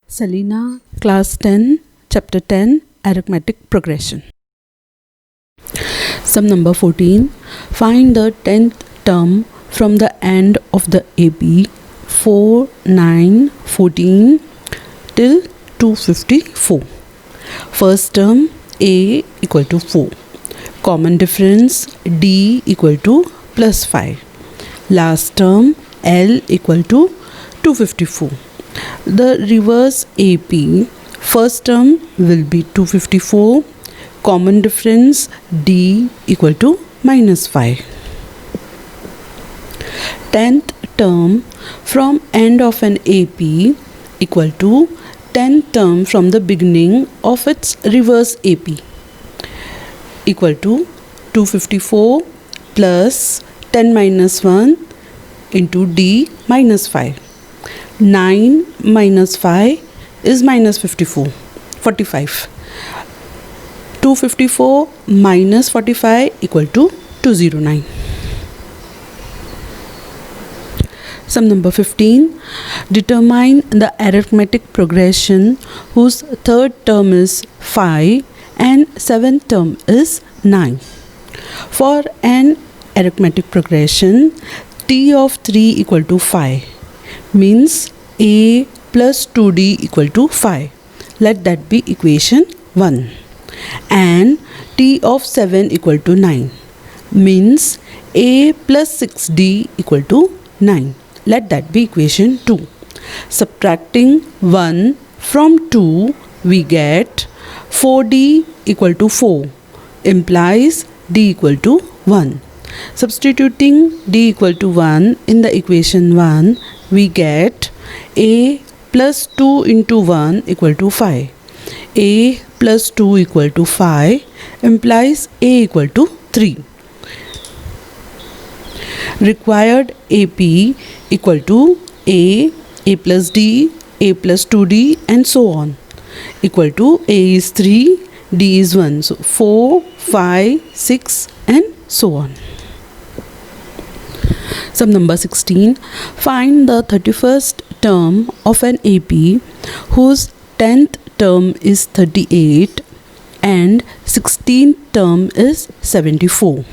Selena, Class 10, Chapter 10, Arithmetic Progression. Sum number 14. Find the 10th term from the end of the AP 4, 9, 14 till 254. First term A equal to 4. Common difference D equal to plus 5. Last term L equal to 254. The reverse AP, first term will be 254, common difference D equal to minus 5. 10th term from end of an AP equal to 10th term from the beginning of its reverse AP equal to 254 plus 10 minus 1 into D minus 5. 9 minus 5 is minus 45. 254 minus 45 equal to 209. Sum number 15. Determine the arithmetic progression whose third term is 5 and seventh term is 9. For an arithmetic progression, T of 3 equal to 5 means A plus 2D equal to 5. Let that be equation 1. And T of 7 equal to 9 means A plus 6D equal to 9. Let that be equation 2. Subtracting 1 from 2, we get 4D equal to 4 implies D equal to 1. Substituting D equal to 1 in the equation 1, we get A plus 2 into 1 equal to 5. A plus 2 equal to 5 implies A equal to 3. Required AP equal to A plus D, A plus 2D and so on. Equal to A is 3, D is 1. So 4, 5, 6 and so on. Sum number 16. Find the 31st term of an AP whose 10th term is 38 and 16th term is 74.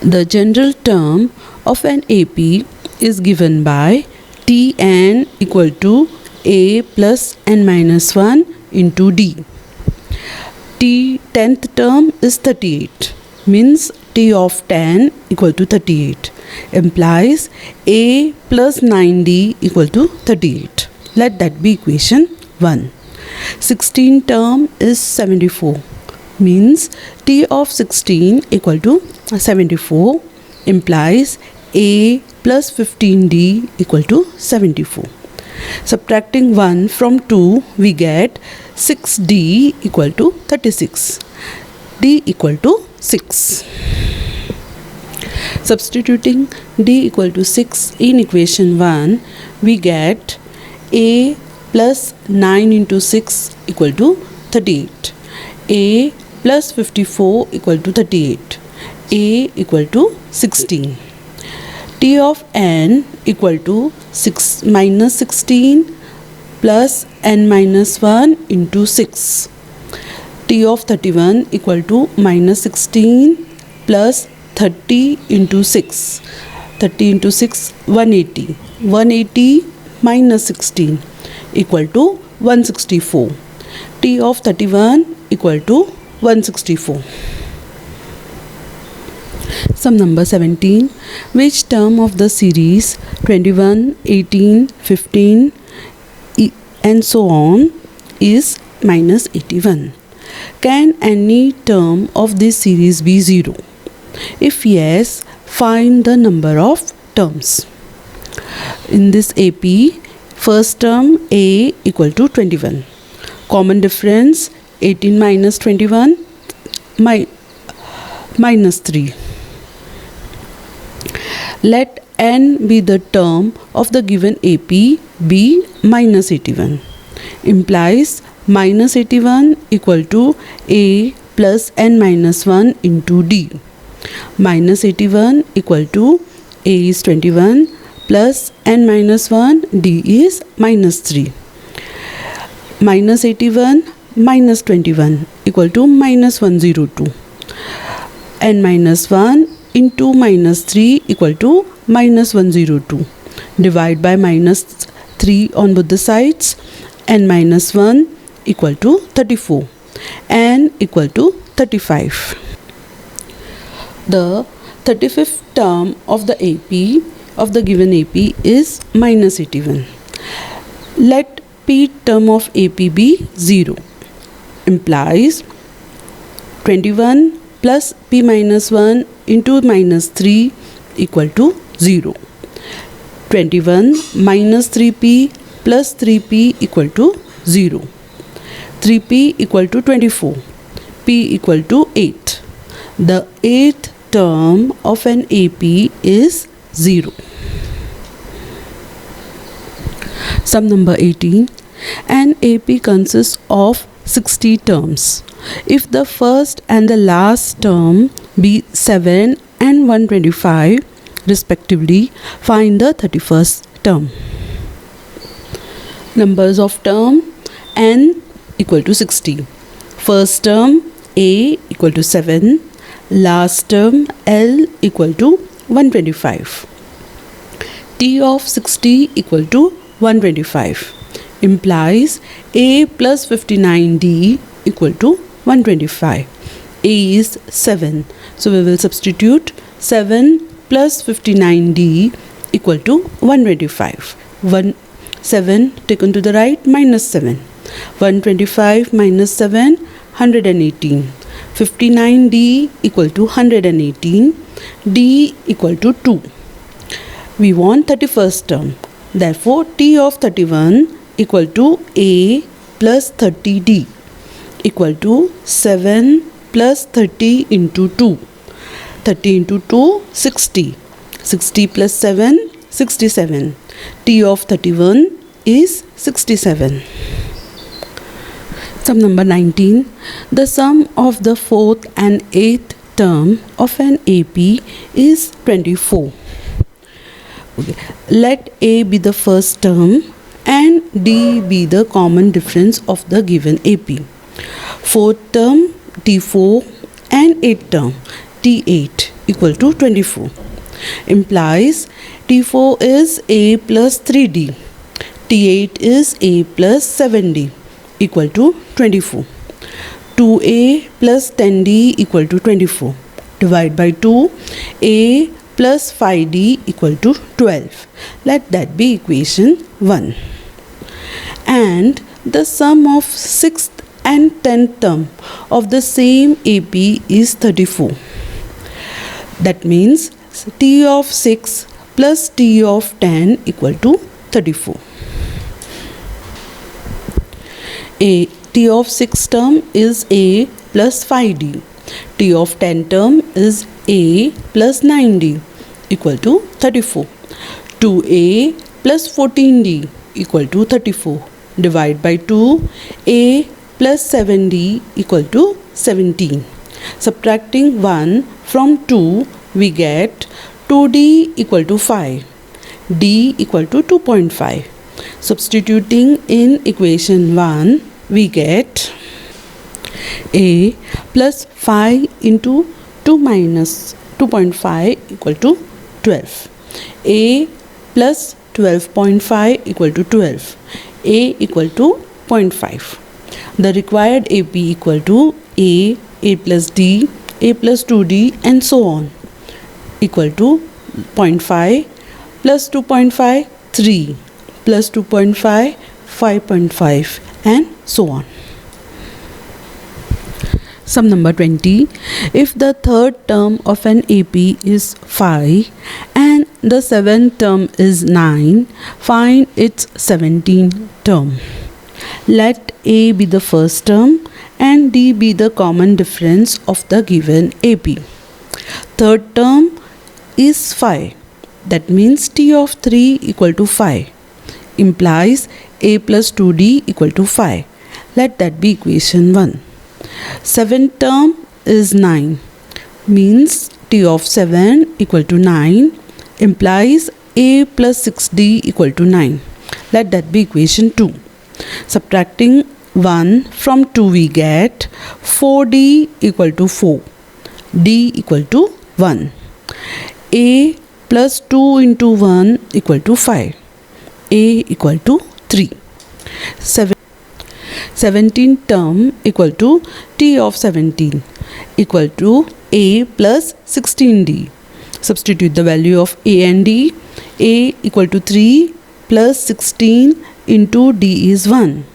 The general term of an AP is given by Tn equal to A plus n minus 1 into D. T 10th term is 38 means T of 10 equal to 38 implies A plus 9D equal to 38. Let that be equation 1. 16 term is 74 means T of 16 equal to 74 implies A plus 15D equal to 74. Subtracting 1 from 2, we get 6D equal to 36. D equal to 6. Substituting D equal to 6 in equation 1, we get A plus 9 into 6 equal to 38. A plus 54 equal to 38. A equal to 16. T of n equal to 6 minus 16 plus n minus 1 into 6. T of 31 equal to minus 16 plus 30 into 6. 30 into 6, 180. 180 minus 16 equal to 164. T of 31 equal to 164. Sum number 17. Which term of the series 21, 18, 15 and so on is minus 81? Can any term of this series be 0? If yes, find the number of terms. In this AP, first term A equal to 21. Common difference 18 minus 21 minus 3. Let n be the term of the given AP be minus 81. Implies minus 81 equal to A plus n minus 1 into D. Minus 81 equal to A is 21 plus n minus 1, D is minus 3. minus 81 minus 21 equal to minus 102. N minus 1 into minus 3 equal to minus 102. Divide by minus 3 on both the sides. N minus 1 equal to 34. N equal to 35. The 35th term of the AP of the given AP is minus 81. Let P term of AP be 0. Implies 21 plus P minus 1 into minus 3 equal to 0. 21 minus 3P plus 3P equal to 0. 3P equal to 24. P equal to 8. The 8th term of an AP is 0. Sum number 18. An AP consists of 60 terms. If the first and the last term be 7 and 125 respectively, find the 31st term. Numbers of term: n equal to 60. First term a equal to 7. Last term L equal to 125. T of 60 equal to 125 implies A plus 59D equal to 125. A is 7. So we will substitute 7 plus 59D equal to 125. 7 taken to the right minus 7. 125 minus 7, 118. 59D equal to 118. D equal to 2. We want 31st term. Therefore, T of 31 equal to A plus 30D equal to 7 plus 30 into 2. 30 into 2, 60. 60 plus 7, 67. T of 31 is 67. Sum number 19. The sum of the 4th and 8th term of an AP is 24. Okay. Let A be the first term and D be the common difference of the given AP. 4th term T4 and 8th term T8 equal to 24. Implies T4 is A plus 3D. T8 is A plus 7D equal to 24. 2A plus 10D equal to 24. Divide by 2. A plus 5D equal to 12. Let that be equation 1. And the sum of 6th and 10th term of the same AP is 34. That means T of 6 plus T of 10 equal to 34. T of 6 term is A plus 5D. T of 10 term is A plus 9D equal to 34. 2A plus 14D equal to 34. Divide by 2. A plus 7D equal to 17. Subtracting 1 from 2, we get 2D equal to 5. D equal to 2.5. Substituting in equation 1, we get A plus 5 into 2 minus 2.5 equal to 12. A plus 12.5 equal to 12. A equal to 0.5. The required AP equal to A plus D, A plus 2D and so on equal to 0.5 plus 2.5, 3 plus 2.5, 5.5 and so on. Sum number 20. If the third term of an AP is 5 and the seventh term is 9, find its 17th term. Let A be the first term and D be the common difference of the given AP. Third term is 5. That means T of 3 equal to 5. Implies A plus 2D equal to 5. Let that be equation 1. Seventh term is 9. Means T of 7 equal to 9. Implies A plus 6D equal to 9. Let that be equation 2. Subtracting 1 from 2 we get 4D equal to 4, D equal to 1. A plus 2 into 1 equal to 5, A equal to 3. 17 term equal to T of 17 equal to A plus 16D. Substitute the value of A and D. A equal to 3 plus 16 into D is 1.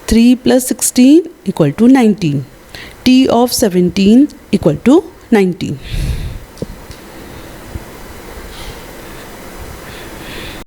3 plus 16 equal to 19. T of 17 equal to 19.